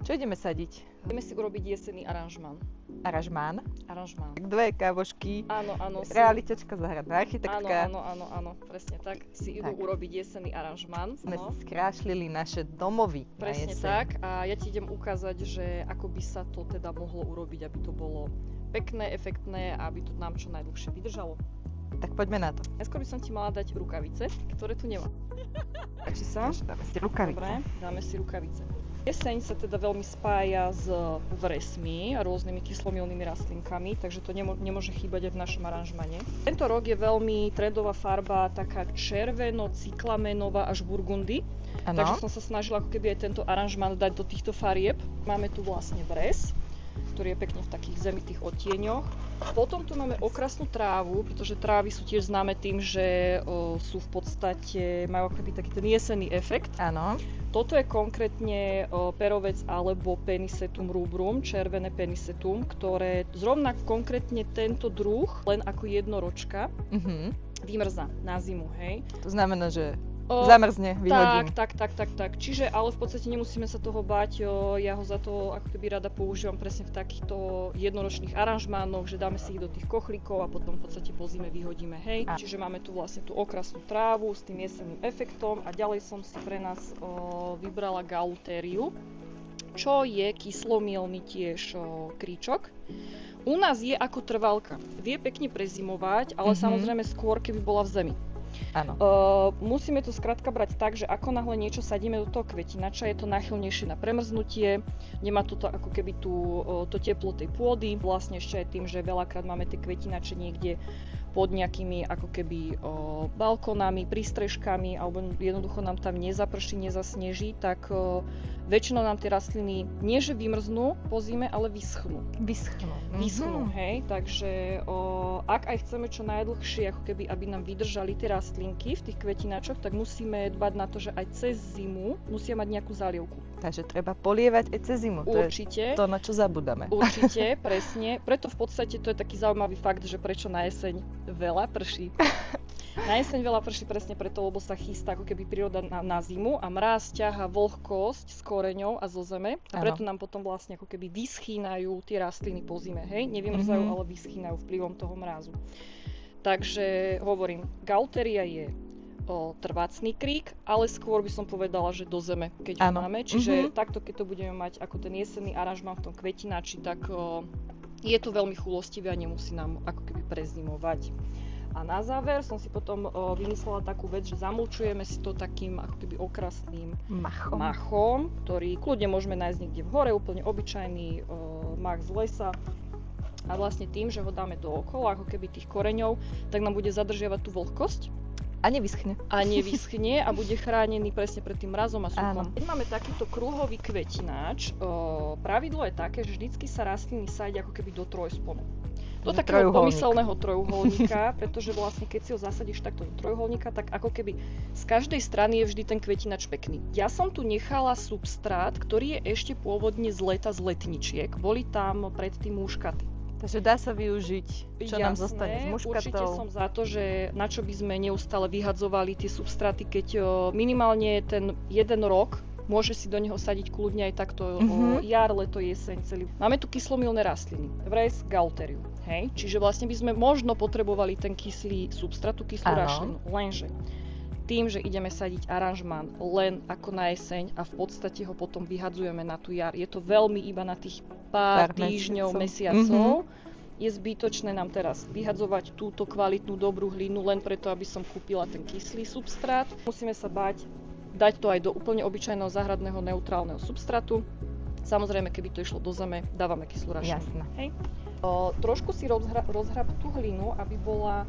Čo ideme sadiť? Ideme si urobiť jesenný aranžmán. Aranžmán? Aranžmán. Dve kávošky. Áno. Realitečka, záhradná architektka. Áno, presne tak. Si idú urobiť jesenný aranžmán. Sme si skrášlili naše domovy. Presne tak. A ja ti idem ukázať, že ako by sa to teda mohlo urobiť, aby to bolo pekné, efektné a aby to nám čo najdlhšie vydržalo. Tak poďme na to. Najskôr by som ti mala dať rukavice, ktoré tu nemám. Páči sa? Dáme si rukavice. Dobre, dáme si rukavice. Jeseň sa teda veľmi spája s vresmi a rôznymi kyslomilnými rastlinkami, takže to nemôže chýbať aj v našom aranžmane. Tento rok je veľmi trendová farba, taká červeno-cyklamenová až burgundy. Ano. Takže som sa snažila ako keby aj tento aranžmán dať do týchto farieb. Máme tu vlastne vres, ktorý je pekne v takých zemitých odtieňoch. Potom tu máme okrasnú trávu, pretože trávy sú tiež známe tým, že sú v podstate, majú ako keby taký ten jesenný efekt. Áno. Toto je konkrétne perovec alebo Penicetum rubrum, červené Penicetum, ktoré zrovna konkrétne tento druh, len ako jednoročka, vymrzá na zimu, hej. To znamená, že zamrzne, vyhodím. Tak. Čiže, ale v podstate nemusíme sa toho báť, ja ho za to ako keby rada používam presne v takýchto jednoročných aranžmánoch, že dáme si ich do tých kochlíkov a potom v podstate po zime vyhodíme, hej. Čiže máme tu vlastne tú okrasnú trávu s tým jesenným efektom a ďalej som si pre nás vybrala gaultériu, čo je kyslomilný tiež kríčok. U nás je ako trvalka, vie pekne prezimovať, ale samozrejme skôr, keby bola v zemi. Áno. Musíme to skrátka brať tak, že ako náhle niečo sadíme do toho kvetinača, je to náchylnejšie na premrznutie, nemá to ako keby to teplo tej pôdy, vlastne ešte aj tým, že veľakrát máme tie kvetinače niekde pod nejakými ako keby balkónami, prístrežkami alebo jednoducho nám tam nezaprší, nezasneží, tak väčšinou nám tie rastliny nie že vymrznú po zime, ale vyschnú. Vyschnú, hej, takže ak aj chceme čo najdlhšie, ako keby, aby nám vydržali tie rastlinky v tých kvetinačoch, tak musíme dbať na to, že aj cez zimu musia mať nejakú zálievku. Takže treba polievať aj cez zimu. Určite. To je to, na čo zabudáme. Určite, presne. Preto v podstate to je taký zaujímavý fakt, že prečo na jeseň veľa prší. Na jeseň veľa prší presne preto, lebo sa chystá ako keby príroda na zimu a mráz ťaha vlhkosť s koreňou a zo zeme. A preto nám potom vlastne ako keby vyschýnajú tie rastliny po zime, hej? Nevymrzajú, ale vyschýnajú vplyvom toho mrázu. Takže hovorím, gaultéria je trvácný krík, ale skôr by som povedala, že do zeme, keď ho máme. Čiže takto, keď to budeme mať ako ten jesenný aranžmán v tom kvetinači, tak je to veľmi chulostivé a nemusí nám ako keby prezimovať. A na záver som si potom vymyslela takú vec, že zamulčujeme si to takým ako keby okrasným machom, ktorý kľudne môžeme nájsť niekde v hore, úplne obyčajný mach z lesa. A vlastne tým, že ho dáme dookola ako keby tých koreňov, tak nám bude zadržiavať tú vlhkosť. A nevyschne. A bude chránený presne pred tým mrazom a suchom. Keď máme takýto kruhový kvetináč, pravidlo je také, že vždycky sa rastliny sadia ako keby do trojsponu. Do takého pomyselného trojuholníka, pretože vlastne keď si ho zasadíš takto do trojuholníka, tak ako keby z každej strany je vždy ten kvetinač pekný. Ja som tu nechala substrát, ktorý je ešte pôvodne z leta z letničiek. Boli tam predtým muškaty. Takže dá sa využiť, čo nám zostane z muškatov. Určite som za to, že na čo by sme neustále vyhadzovali tie substráty, keď minimálne ten jeden rok môže si do neho sadiť kľudne aj takto jar, leto, jeseň, celý. Máme tu kyslomilné rastliny, vres, gaultériu, hej? Čiže vlastne by sme možno potrebovali ten kyslý substrát, tú kyslú rastlinu, lenže tým, že ideme sadiť aranžmán len ako na jeseň a v podstate ho potom vyhadzujeme na tú jar. Je to veľmi iba na tých pár týždňov, mesiacov. Je zbytočné nám teraz vyhadzovať túto kvalitnú dobrú hlinu len preto, aby som kúpila ten kyslý substrát. Musíme sa báť dať to aj do úplne obyčajného záhradného neutrálneho substrátu. Samozrejme, keby to išlo do zeme, dávame kyslú rašinu. Jasné. Hej. Trošku si rozhrab tú hlinu, aby bola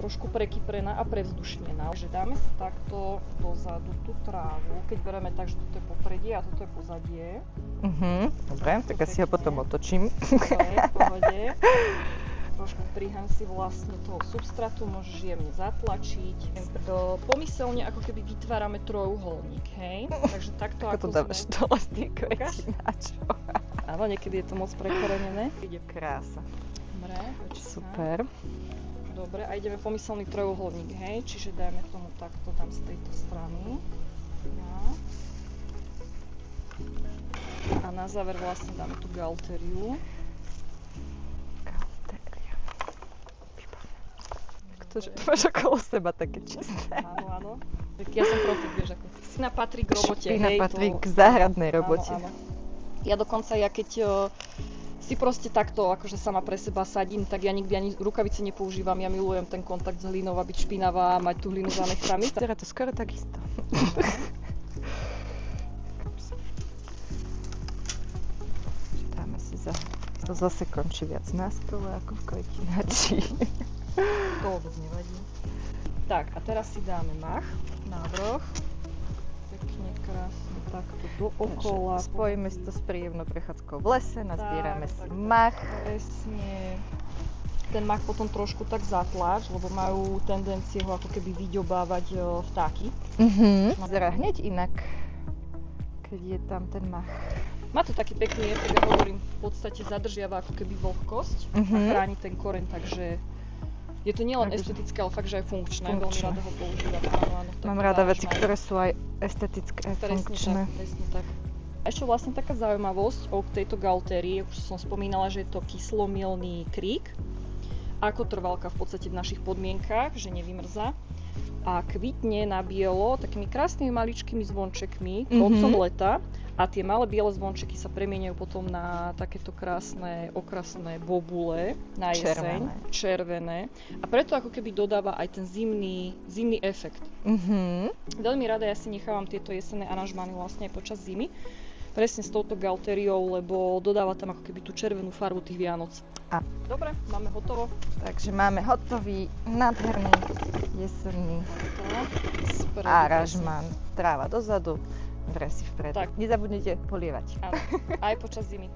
trošku prekyprená a prevzdušnená. Že dáme si takto dozadu tú trávu, keď bereme tak, že toto je popredie a toto je pozadie. Dobre, tak ja si ho potom otočím. To je v pohode. Trošku prihaň si vlastne toho substrátu, môžeš jemne zatlačiť. Pomyselne ako keby vytvárame trojuholník, hej? Takže takto ako to dávaš dole z tých kvetináčov. Áno, niekedy je to moc prekorenené. Ide krása. Dobre, super. Dobre, a ideme pomyselný trojuholník, hej? Čiže dajme tomu takto, dám z tejto strany. A na záver vlastne dáme tú galteriu. Galtéria. Pretože to máš okolo seba také čisté. Áno, áno. Tak ja som profik, vieš ako. Špina patrí k robote. Špina patrí k záhradnej robote. Áno, áno. Ja dokonca, keď si proste takto akože sama pre seba sadím, tak ja nikdy ani rukavice nepoužívam. Ja milujem ten kontakt s hlinou a byť špinavá a mať tú hlinu za nechcami. Vyzerá to skoro takisto. Dáme si to zase končí viac na stole ako v kvetinači. To vôbec nevadí. Tak a teraz si dáme mach, návrh. Pekne, krásne, takto dookola. Spojíme si to s príjemnou prechádzkou v lese, nazbierame si tak, mach. Presne. Ten mach potom trošku tak zatláč, lebo majú tendencie ho ako keby vyďobávať vtáky. Vyzerá hneď inak, keď je tam ten mach. Má to taký pekný efekt, ja hovorím, v podstate zadržiava ako keby vlhkosť a chráni ten koreň, takže je to nielen estetické, ale fakt, že aj funkčné. Veľmi rada ho používam. Mám rada veci, ktoré sú aj estetické a funkčné. Presne tak. Ešte vlastne taká zaujímavosť o tejto galtérii, už som spomínala, že je to kyslomilný krík, ako trvalka v podstate v našich podmienkach, že nevymrzá. A kvitne na bielo takými krásnymi maličkými zvončekmi koncom leta a tie malé biele zvončeky sa premieňajú potom na takéto krásne okrasné bobule na jeseň, červené. A preto ako keby dodáva aj ten zimný efekt. Veľmi rada ja si nechávam tieto jesenné aranžmány vlastne aj počas zimy, presne s touto galtériou, lebo dodáva tam ako keby tú červenú farbu tých Vianoc. Dobre, máme hotovo. Takže máme hotový, nádherný, jesenný aranžmán. Tráva dozadu, dresy vpred. Tak. Nezabudnite polievať. Áno, aj počas zimy.